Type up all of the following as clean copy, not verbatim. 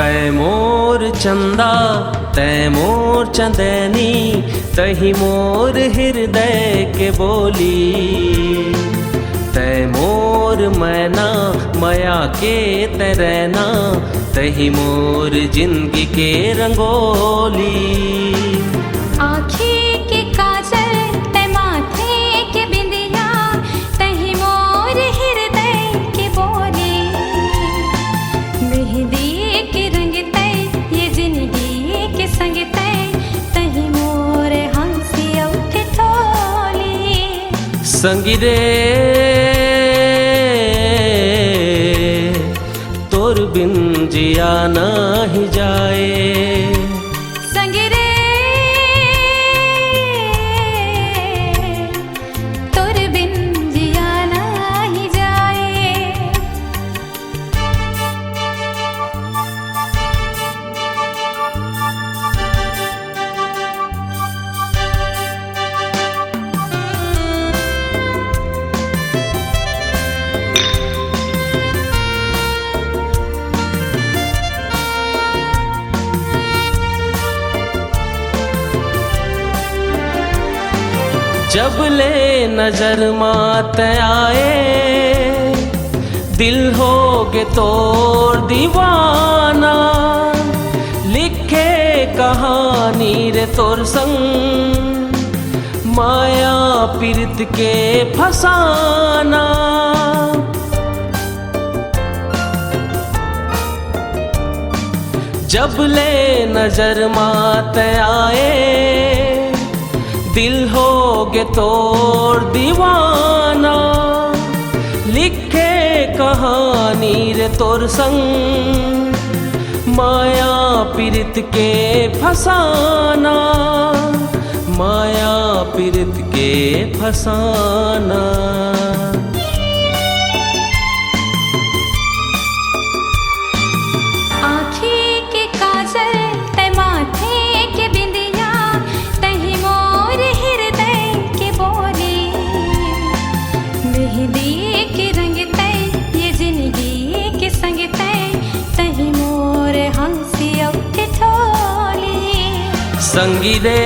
तैमोर चंदा तैमोर चंदनी, तही मोर हृदय के बोली। तैमोर मैना माया के तैरना, तही मोर जिंदगी के रंगोली। आँखें के काजल तै माथे के बिंदिया, तही मोर हृदय के बोली। मेहंदी के रंग तै ये जिंदगी के संग तै, तही मोर हंसी उठ ठोली। संगी रे तोर बिन जिया नाही जाए। संग रे तोर बिन जिया नाही जाए। जब ले नजर मात आए, दिल होगे तोर दीवाना। लिखे कहानी रे तोर संग, माया पीरित के फसाना। जब ले नजर मात आए, दिल होगे तोर दीवाना। लिखे कहानी रे तोर संग, माया पीरित के फसाना। माया पीरित के फसाना। आँखें के काजल तै माथे के बिंदिया, तही मोर हृदय के बोली। मेहंदी के रंग तै ये जिंदगी के संग तै, तही मोर हंसी उठ ठोली। संगी रे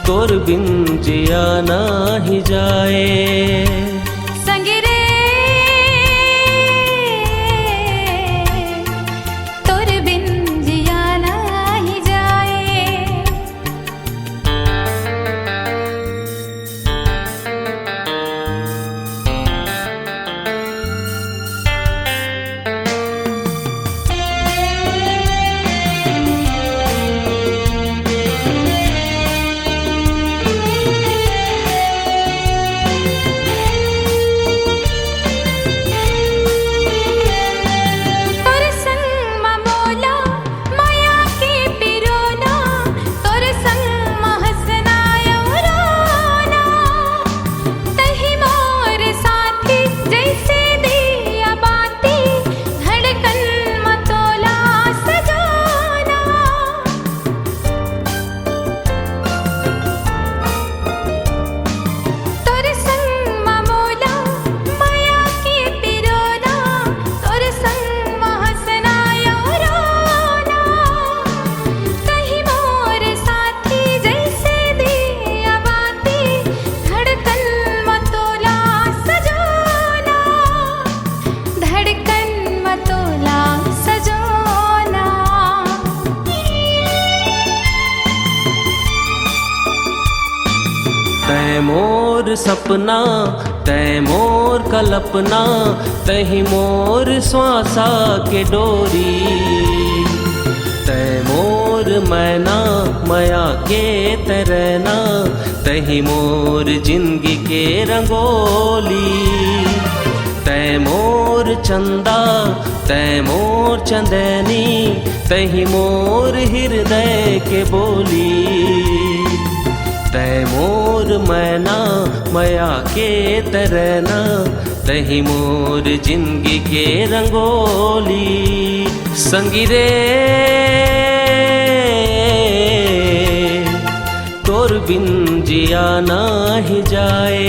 तोर बिन जिया नाही जाए। संग रे तोर बिन जिया नाही जाए। तोर संग ममोला माया के पिरोना, तोर संग हंसना रोना। तही मोर साथी जैसे दिया बाती, धड़कन मतोला सजाना। तोर संग ममोला माया के पिरोना, तोर संग हंसना रोना। तही मोर साथी जैसे दिया बाती, धड़कन मतोला सजाना। धड़कन मतोला सजाना। तैमोर सपना तैमोर कल्पना, तही मोर श्वासा के डोरी। तैमोर मैना माया के तैरना, तही मोर जिंदगी के रंगोली। तैमोर चंदा तैमोर चंदनी, तही मोर हृदय के बोली। तैमोर मैना माया के तैरना, तही मोर जिंदगी के रंगोली। संगी रे तोर बिन जिया नाही जाए।